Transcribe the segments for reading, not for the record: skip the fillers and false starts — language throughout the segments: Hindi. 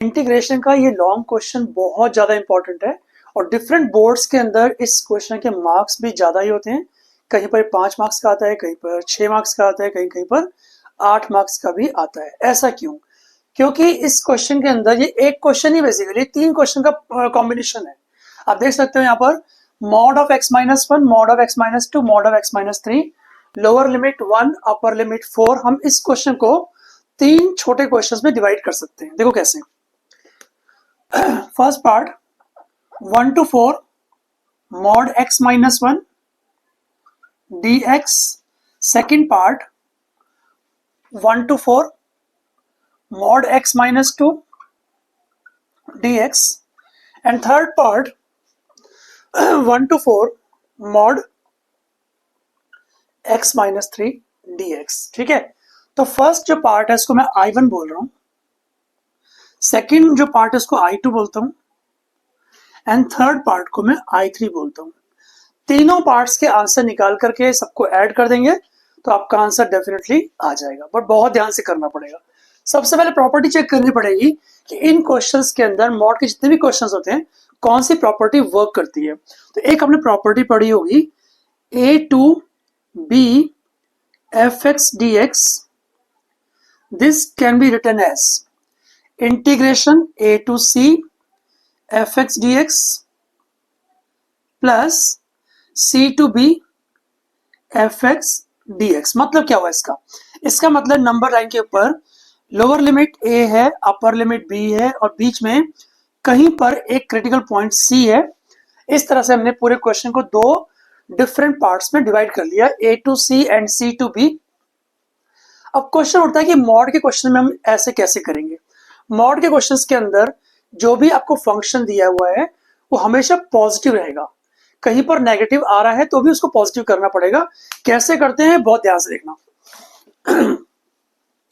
इंटीग्रेशन का ये लॉन्ग क्वेश्चन बहुत ज्यादा इंपॉर्टेंट है और डिफरेंट बोर्ड्स के अंदर इस क्वेश्चन के मार्क्स भी ज्यादा ही होते हैं। कहीं पर 5 मार्क्स का आता है, कहीं पर 6 मार्क्स का आता है, कहीं कहीं पर 8 मार्क्स का भी आता है। ऐसा क्यों? क्योंकि इस क्वेश्चन के अंदर ये एक क्वेश्चन ही बेसिकली 3 क्वेश्चन का कॉम्बिनेशन है। आप देख सकते हो यहाँ पर mod of x minus 1, mod of x minus 2, mod of x minus 3, lower limit 1, upper limit 4। हम इस क्वेश्चन को 3 छोटे क्वेश्चंस में डिवाइड कर सकते हैं। देखो कैसे। First part 1 to 4 mod x minus 1 dx. Second part 1 to 4 mod x minus 2 dx. And third part 1 to 4 mod x minus 3 dx. ठीक है, तो फर्स्ट जो पार्ट है इसको मैं I1 बोल रहा हूं, सेकंड जो पार्ट है उसको I2 बोलता हूं, एंड थर्ड पार्ट को मैं I3 बोलता हूं। तीनों पार्ट्स के आंसर निकाल करके सबको ऐड कर देंगे तो आपका आंसर डेफिनेटली आ जाएगा, बट बहुत ध्यान से करना पड़ेगा। सबसे पहले प्रॉपर्टी चेक करनी पड़ेगी कि इन क्वेश्चंस के अंदर मॉड के जितने भी क्वेश्चंस होते हैं कौन सी प्रॉपर्टी वर्क करती है। तो एक हमने प्रॉपर्टी पढ़ी होगी a2b fx dx. This can be written as integration a to c fx dx plus c to b fx dx। मतलब क्या हुआ इसका? इसका मतलब नंबर लाइन के ऊपर लोअर लिमिट a है, अपर लिमिट b है और बीच में कहीं पर एक क्रिटिकल पॉइंट c है। इस तरह से हमने पूरे क्वेश्चन को 2 डिफरेंट पार्ट्स में डिवाइड कर लिया, a to c and c to b। अब क्वेश्चन उठता है कि मॉड के क्वेश्चन में हम ऐसे कैसे करेंगे। मॉड के क्वेश्चंस के अंदर जो भी आपको फंक्शन दिया हुआ है वो हमेशा पॉजिटिव रहेगा। कहीं पर नेगेटिव आ रहा है तो भी उसको पॉजिटिव करना पड़ेगा। कैसे करते हैं बहुत ध्यान से देखना।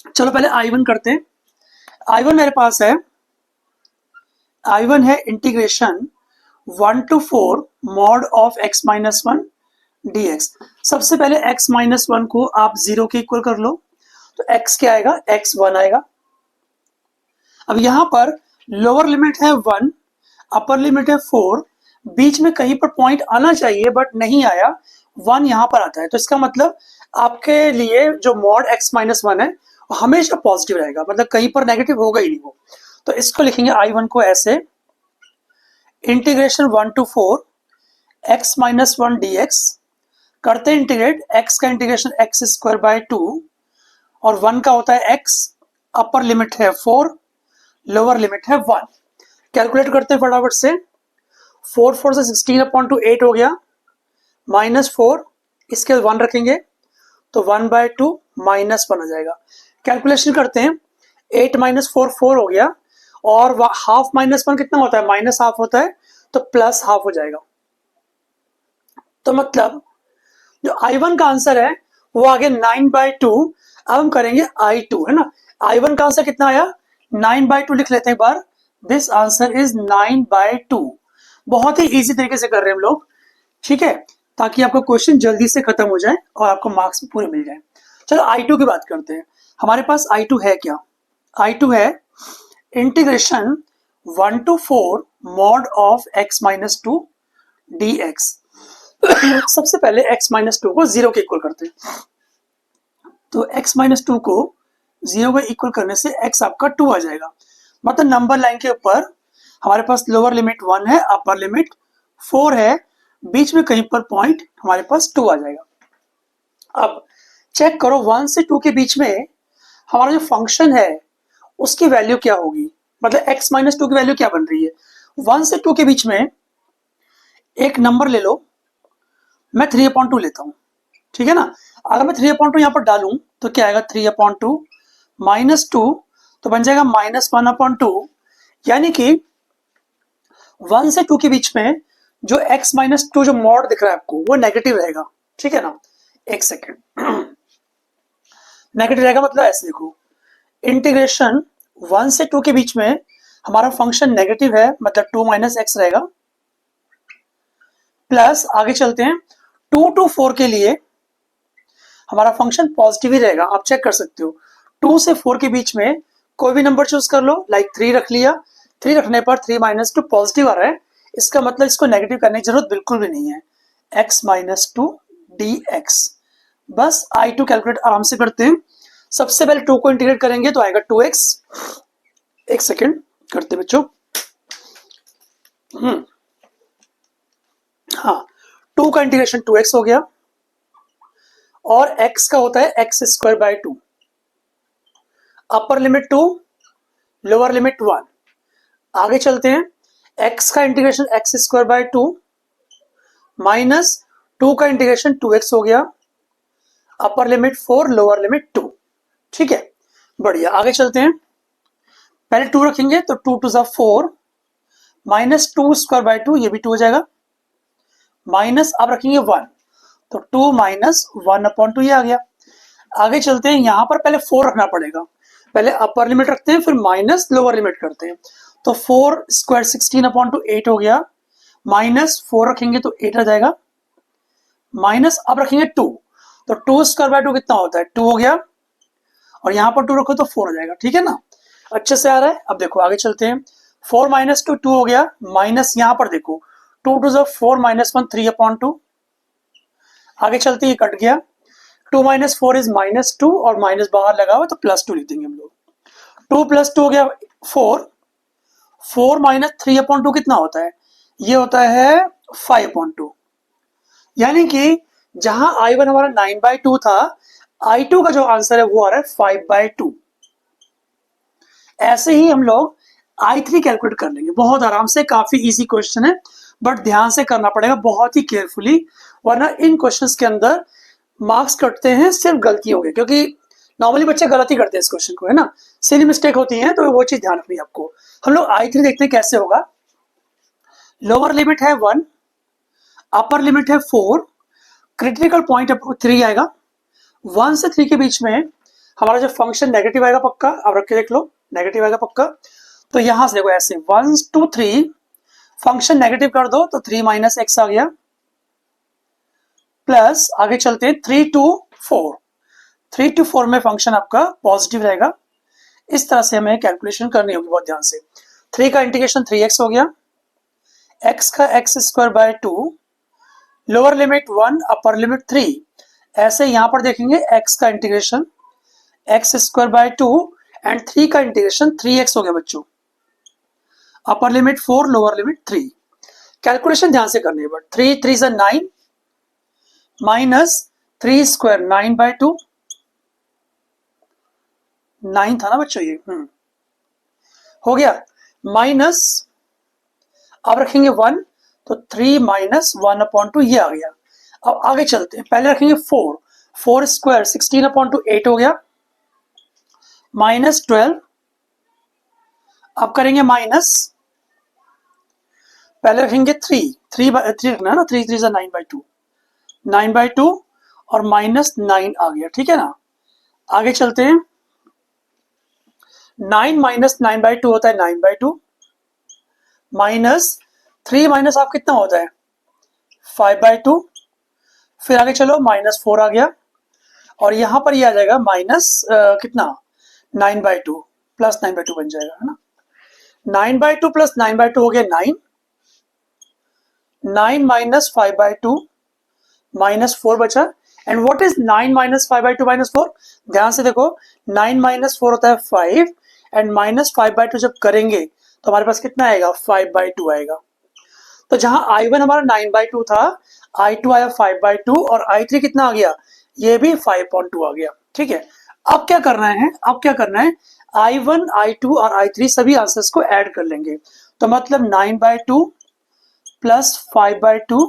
चलो पहले I1 करते हैं। I1 मेरे पास है, I1 है integration 1 to 4 mod of x minus 1 dx। सबसे पहले x माइनस 1 को आप 0 के इक्वल कर लो तो x क्या आएगा? x1 आएगा। अब यहां पर लोअर लिमिट है 1, अपर लिमिट है 4, बीच में कहीं पर पॉइंट आना चाहिए बट नहीं आया, 1 यहां पर आता है। तो इसका मतलब आपके लिए जो मॉड x माइनस 1 है वो हमेशा पॉजिटिव रहेगा, मतलब कहीं पर नेगेटिव होगा ही नहीं वो। तो इसको लिखेंगे I1 को ऐसे integration 1 to 4 x minus 1 dx। करते इंटीग्रेट, x का इंटीग्रेशन x स्क्वायर बाय 2 और 1 का होता है x, अपर लिमिट है 4, लोअर लिमिट है 1। कैलकुलेट करते हैं फटाफट से। 4 4 से 16 अपॉन टू 8 हो गया, माइनस 4, इसके 1 रखेंगे तो 1 बाय 2 माइनस 1 हो जाएगा। कैलकुलेशन करते हैं, 8 माइनस 4 4 हो गया और हाफ माइनस 1 कितना होता है? माइनस हाफ होता है, तो प्लस हाफ हो जाएगा। तो मतलब जो I1 का आंसर है वो आ गया 9 बाय 2। अब हम करेंगे I2, है ना। I1 का आंसर कितना आया? 9 बाय 2 लिख लेते हैं एक बार। This answer is 9 by 2। बहुत ही इजी तरीके से कर रहे हैं हम लोग, ठीक है, ताकि आपका क्वेश्चन जल्दी से खत्म हो जाए और आपको मार्क्स भी पूरे मिल जाए। चलो I2 की बात करते हैं। हमारे पास I2 है क्या? I2 है integration 1 to 4 mod of x minus 2 dx। सबसे पहले x माइनस 2 को 0 के इक्वल करते हैं। तो x माइनस 2 को 0 के इक्वल करने से x आपका 2 आ जाएगा। मतलब नंबर लाइन के ऊपर हमारे पास लोअर लिमिट 1 है, अपर लिमिट 4 है, बीच में कहीं पर पॉइंट हमारे पास 2 आ जाएगा। अब चेक करो 1 से 2 के बीच में हमारा जो फंक्शन है उसकी वैल्यू क्या होगी, मतलब x माइनस 2 की वैल्यू क्या बन रही है। 1 से 2 के बीच में एक नंबर ले लो, मैं 3/2 लेता हूं, ठीक है ना। अगर मैं 3/2 यहां पर डालूं तो क्या आएगा? 3/2 माइनस 2 तो बन जाएगा -1/2। यानी कि 1 से 2 के बीच में जो x माइनस 2 जो मॉड दिख रहा है आपको वो नेगेटिव रहेगा, ठीक है ना। एक सेकेंड, नेगेटिव रहेगा मतलब ऐसे देखो, इंटीग्रेशन 1 से 2 के बीच में हमारा फंक्शन नेगेटिव है, मतलब 2 माइनस एक्स रहेगा, प्लस आगे चलते हैं 2 to 4 के लिए हमारा फंक्शन पॉजिटिव ही रहेगा। आप चेक कर सकते हो 2 से 4 के बीच में कोई भी नंबर चूज कर लो, लाइक 3 रख लिया, 3 रखने पर 3 माइनस टू पॉजिटिव आ रहा है, इसका मतलब इसको नेगेटिव करने की जरूरत बिल्कुल भी नहीं है। x minus two D x, बस I2 कैलकुलेट आराम से करते हैं। सबसे पहले 2 को इंटीग्रेट करेंगे तो आएगा 2x। एक सेकेंड करते बच्चों। हाँ, 2 का इंटीग्रेशन 2x हो गया, और x का होता है x square by 2, upper limit 2, lower limit 1। आगे चलते हैं, x का integration x square by 2 minus 2 का इंटीग्रेशन 2x हो गया, अपर लिमिट 4, लोअर लिमिट 2। ठीक है, बढ़िया। आगे चलते हैं, पहले 2 रखेंगे तो 2 टू 4 माइनस 2 स्क्वायर बाय 2, ये भी 2 हो जाएगा, माइनस अब रखेंगे 1 तो 2 माइनस 1/2 ये आ गया। आगे चलते हैं, यहां पर पहले 4 रखना पड़ेगा, पहले अपर लिमिट रखते हैं फिर माइनस लोअर लिमिट करते हैं। तो 4 स्क्वायर 16/2 8 हो गया, माइनस 4 रखेंगे तो 8 आ जाएगा, माइनस अब रखेंगे 2 तो 2 स्क्वायर बाय 2 कितना होता है 2 हो गया, और यहां पर 2 रखो तो 4 हो जाएगा। ठीक है ना, अच्छे से आ रहा है। अब देखो आगे चलते हैं, 4 माइनस 2 2 हो गया, माइनस यहां पर देखो 2 टू 4 माइनस 1 3/2। आगे चलते ही कट गया, 2 माइनस 4 इज माइनस 2, और माइनस बाहर लगा हुआ तो प्लस 2 लिख देंगे हम लोग। 2 प्लस 2 हो गया 4, 4 माइनस 3/2 कितना होता है, ये होता है 5/2। यानी कि जहां I1 हमारा 9/2 था, I2 का जो आंसर है वो आ रहा है 5/2। ऐसे ही हम लोग I3 कैलकुलेट कर लेंगे बहुत आराम से, काफी इजी क्वेश्चन है, बट ध्यान से करना पड़ेगा बहुत ही केयरफुली, वरना इन क्वेश्चंस के अंदर मार्क्स कटते हैं सिर्फ गलतियों के, क्योंकि नॉर्मली बच्चे गलती करते हैं इस क्वेश्चन को, है ना, सिली मिस्टेक होती है, तो वो चीज ध्यान रखनी है आपको। हम लोग I3 देखते हैं कैसे होगा। लोअर लिमिट है 1, अपर लिमिट है 4, क्रिटिकल पॉइंट 3 आएगा। 1 से 3 के बीच में हमारा जो फंक्शन नेगेटिव आएगा पक्का, अब रख के देख लो, नेगेटिव आएगा पक्का। तो यहां से देखो ऐसे 1 2 3 फंक्शन नेगेटिव कर दो तो 3 माइनस एक्स आ गया, प्लस आगे चलते हैं 3 टू 4, 3 टू 4 में फंक्शन आपका पॉजिटिव रहेगा। इस तरह से हमें कैलकुलेशन करनी होगी बहुत ध्यान से। 3 का इंटीग्रेशन 3x हो गया, x का x square by 2, lower limit 1, upper limit 3। ऐसे यहां पर देखेंगे x का integration x square by 2 and 3 का इंटीग्रेशन 3x हो गया बच्चों, upper limit 4, lower limit 3। Calculation ध्यान से करनी है, बट 3 3 9 माइनस 3 स्क्वायर 9/2, 9 था ना बच्चों ये, हो गया, माइनस अब रखेंगे 1 तो 3 माइनस 1/2 ये आ गया। अब आगे चलते हैं, पहले रखेंगे 4, 4 स्क्वायर 16/2 8 हो गया, माइनस 12। अब करेंगे माइनस, पहले रखेंगे 3 3 रखना है ना, 3 3 9/2, 9/2 और माइनस 9 आ गया। ठीक है ना, आगे चलते हैं, 9 माइनस 9/2 होता है 9/2, माइनस 3 माइनस आप कितना होता है 5/2, फिर आगे चलो माइनस 4 आ गया, और यहां पर ये आ जाएगा माइनस कितना 9/2 प्लस 9/2 बन जाएगा, है ना। 9/2 प्लस 9/2 हो गया 9, 9 माइनस 5/2 माइनस 4 बचा। And what is 9 minus 5/2 minus 4, ध्यान से देखो, 9 माइनस 4 होता है 5, एंड माइनस 5/2 जब करेंगे तो हमारे पास कितना आएगा 5/2 आएगा। तो जहां I1 हमारा 9/2 था, I2 आया 5/2, और I3 कितना आ गया, ये भी 5/2 आ गया। ठीक है, अब क्या करना है, अब क्या करना है, I1 I2 और I3 सभी आंसर्स को ऐड कर लेंगे। तो मतलब 9/2 प्लस 5/2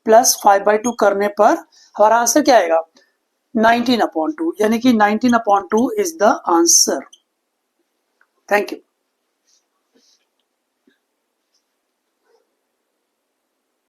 प्लस 5/2 करने पर हमारा आंसर क्या आएगा 19/2, यानी कि 19/2 is the answer. Thank you.